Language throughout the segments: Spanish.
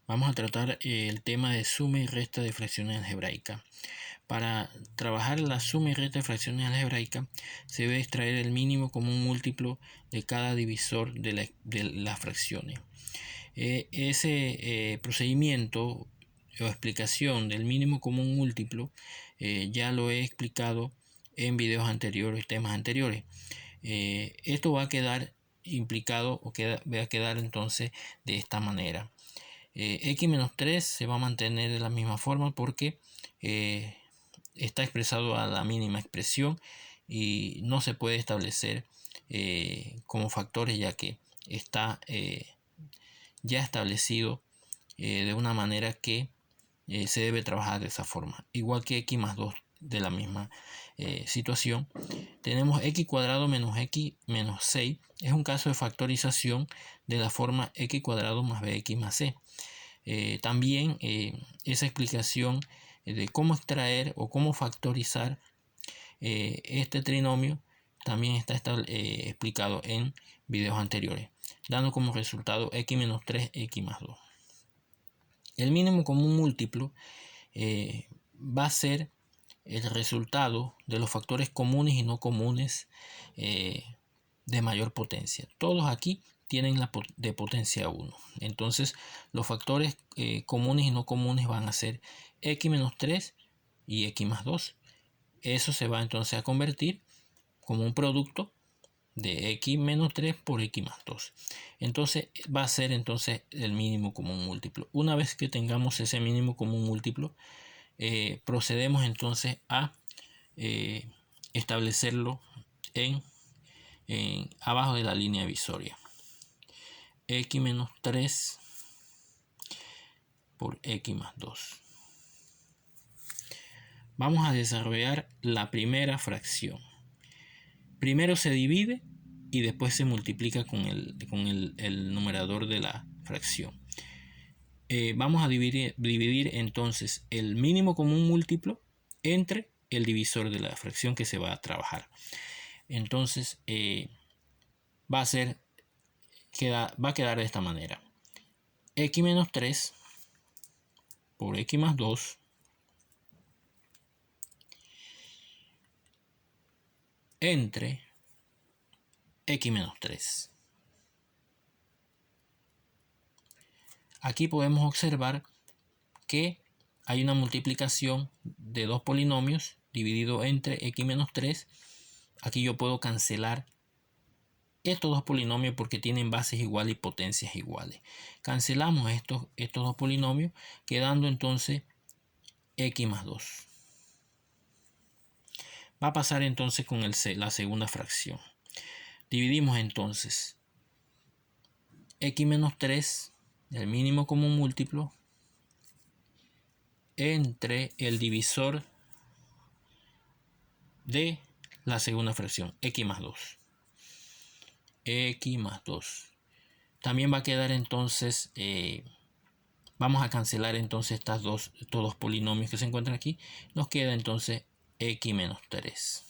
Vamos a tratar el tema de suma y resta de fracciones algebraicas. Para trabajar la suma y resta de fracciones algebraicas se debe extraer el mínimo común múltiplo de cada divisor de las fracciones. Ese procedimiento o explicación del mínimo común múltiplo ya lo he explicado en videos anteriores, temas anteriores. Esto va a quedar implicado o va a quedar entonces de esta manera. X-3 se va a mantener de la misma forma porque está expresado a la mínima expresión y no se puede establecer como factores, ya que está ya establecido de una manera que se debe trabajar de esa forma. Igual que x más 2 de la misma situación. Tenemos x cuadrado menos x menos 6. Es un caso de factorización de la forma x cuadrado más bx más c. También esa explicación de cómo extraer o cómo factorizar este trinomio también está explicado en videos anteriores, dando como resultado x menos 3, x más 2. El mínimo común múltiplo va a ser el resultado de los factores comunes y no comunes de mayor potencia. Todos aquí tienen la de potencia 1. Entonces los factores comunes y no comunes van a ser x menos 3 y x más 2. Eso se va entonces a convertir como un producto de x menos 3 por x más 2. Entonces va a ser entonces el mínimo común múltiplo. Una vez que tengamos ese mínimo común múltiplo, procedemos entonces a establecerlo en abajo de la línea divisoria. X menos 3 por x más 2. Vamos a desarrollar la primera fracción. Primero se divide y después se multiplica con el numerador de la fracción. Vamos a dividir entonces el mínimo común múltiplo entre el divisor de la fracción que se va a trabajar. Entonces va a quedar de esta manera. X menos 3 por x más 2 entre x menos 3. Aquí podemos observar que hay una multiplicación de dos polinomios dividido entre x menos 3. Aquí yo puedo cancelar estos dos polinomios porque tienen bases iguales y potencias iguales. Cancelamos estos dos polinomios, quedando entonces x más 2. Va a pasar entonces con la segunda fracción. Dividimos entonces x menos 3, el mínimo común múltiplo, entre el divisor de la segunda fracción, x más 2. X más 2. También va a quedar entonces, vamos a cancelar entonces estos dos polinomios que se encuentran aquí. Nos queda entonces x menos 3.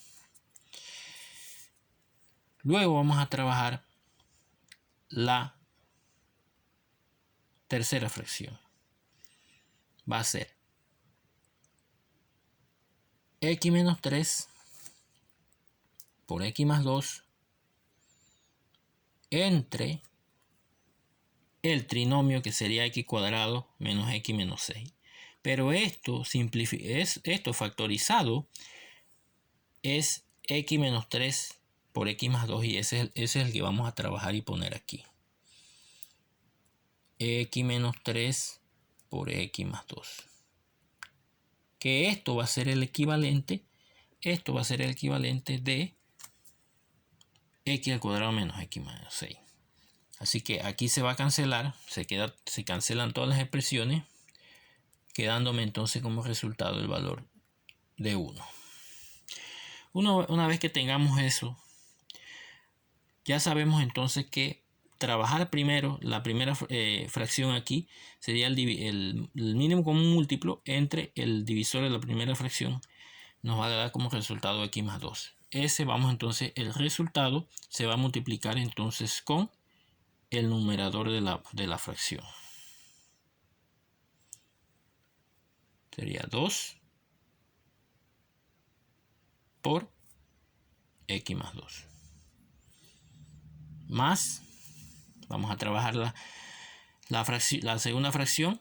Luego vamos a trabajar la tercera fracción. Va a ser x menos 3 por x más 2 entre el trinomio que sería x cuadrado menos x menos 6. Pero esto factorizado es x menos 3 por x más 2 y ese es el que vamos a trabajar y poner aquí. X menos 3 por x más 2. Que esto va a ser el equivalente, de x al cuadrado menos x menos 6. Así que aquí se va a cancelar, se cancelan todas las expresiones, quedándome entonces como resultado el valor de 1. Una vez que tengamos eso, ya sabemos entonces que trabajar primero la primera fracción aquí sería el mínimo común múltiplo entre el divisor de la primera fracción. Nos va a dar como resultado x más 2. El resultado se va a multiplicar entonces con el numerador de la fracción. Sería 2 por x más 2. Más, vamos a trabajar la segunda fracción.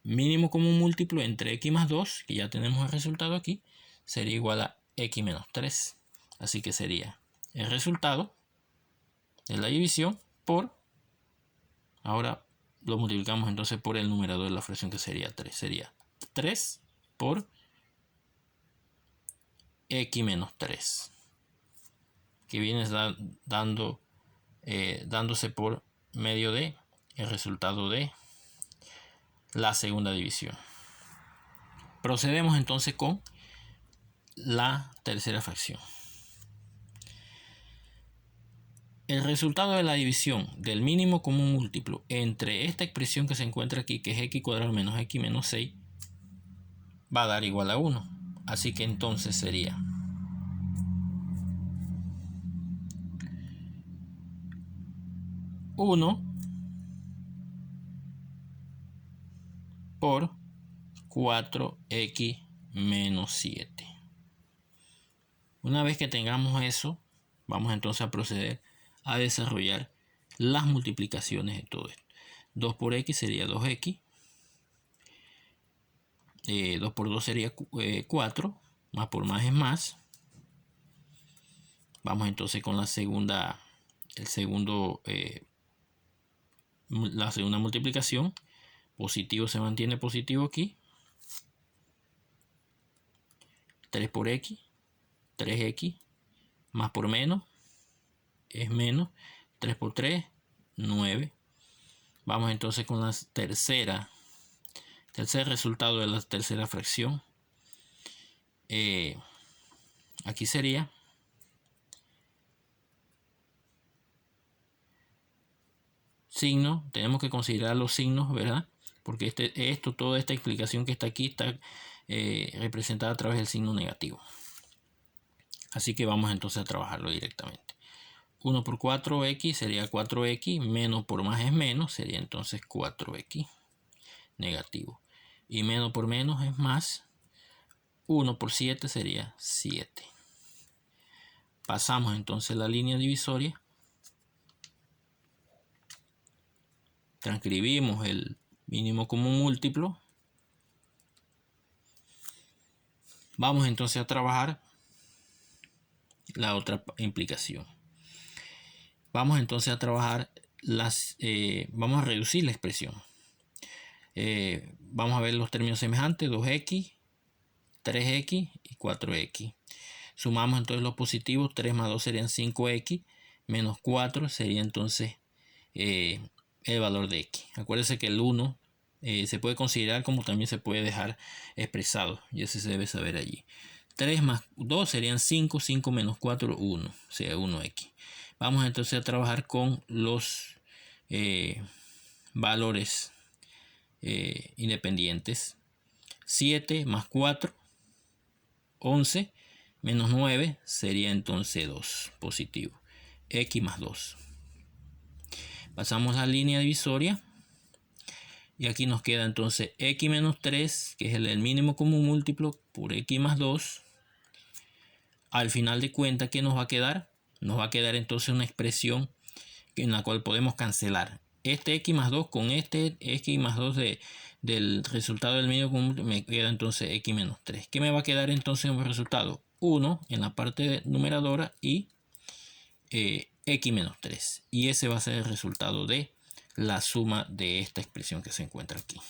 Mínimo común múltiplo entre x más 2, que ya tenemos el resultado aquí, sería igual a x menos 3. Así que sería el resultado de la división por, ahora lo multiplicamos entonces por el numerador de la fracción, que sería 3. Sería 3 por x menos 3, que viene dándose por medio de el resultado de la segunda división. Procedemos entonces con la tercera fracción. El resultado de la división del mínimo común múltiplo entre esta expresión que se encuentra aquí, que es x cuadrado menos x menos 6, va a dar igual a 1. Así que entonces sería 1 por 4x menos 7. Una vez que tengamos eso, vamos entonces a proceder a desarrollar las multiplicaciones de todo esto. 2 por x sería 2x. 2 por 2 sería 4. Más por más es más. Vamos entonces con la segunda multiplicación. Positivo se mantiene positivo aquí. 3 por x, 3x, más por menos es menos. 3 por 3, 9. Vamos entonces con la tercer resultado de la tercera fracción. Aquí sería signo. Tenemos que considerar los signos, ¿verdad? Porque toda esta explicación que está aquí está representada a través del signo negativo. Así que vamos entonces a trabajarlo directamente. 1 por 4x sería 4x, menos por más es menos, sería entonces 4x negativo. Y menos por menos es más. 1 por 7 sería 7. Pasamos entonces la línea divisoria. Transcribimos el mínimo común múltiplo. Vamos entonces a trabajar la otra implicación. Vamos entonces a trabajar vamos a reducir la expresión. Vamos a ver los términos semejantes: 2x, 3x y 4x. Sumamos entonces los positivos. 3 más 2 serían 5x, menos 4 sería entonces el valor de x. Acuérdense que el 1 se puede considerar como también se puede dejar expresado, y ese se debe saber allí. 3 más 2 serían 5, 5 menos 4, 1, o sea 1x. Vamos entonces a trabajar con los valores independientes. 7 más 4, 11, menos 9 sería entonces 2, positivo. X más 2. Pasamos la línea divisoria. Y aquí nos queda entonces x menos 3, que es el mínimo común múltiplo, por x más 2. Al final de cuentas, ¿qué nos va a quedar? Nos va a quedar entonces una expresión en la cual podemos cancelar este x más 2 con este x más 2 del resultado del mínimo común múltiplo. Me queda entonces x menos 3. ¿Qué me va a quedar entonces en el resultado? 1 en la parte numeradora y x menos 3. Y ese va a ser el resultado de la suma de esta expresión que se encuentra aquí.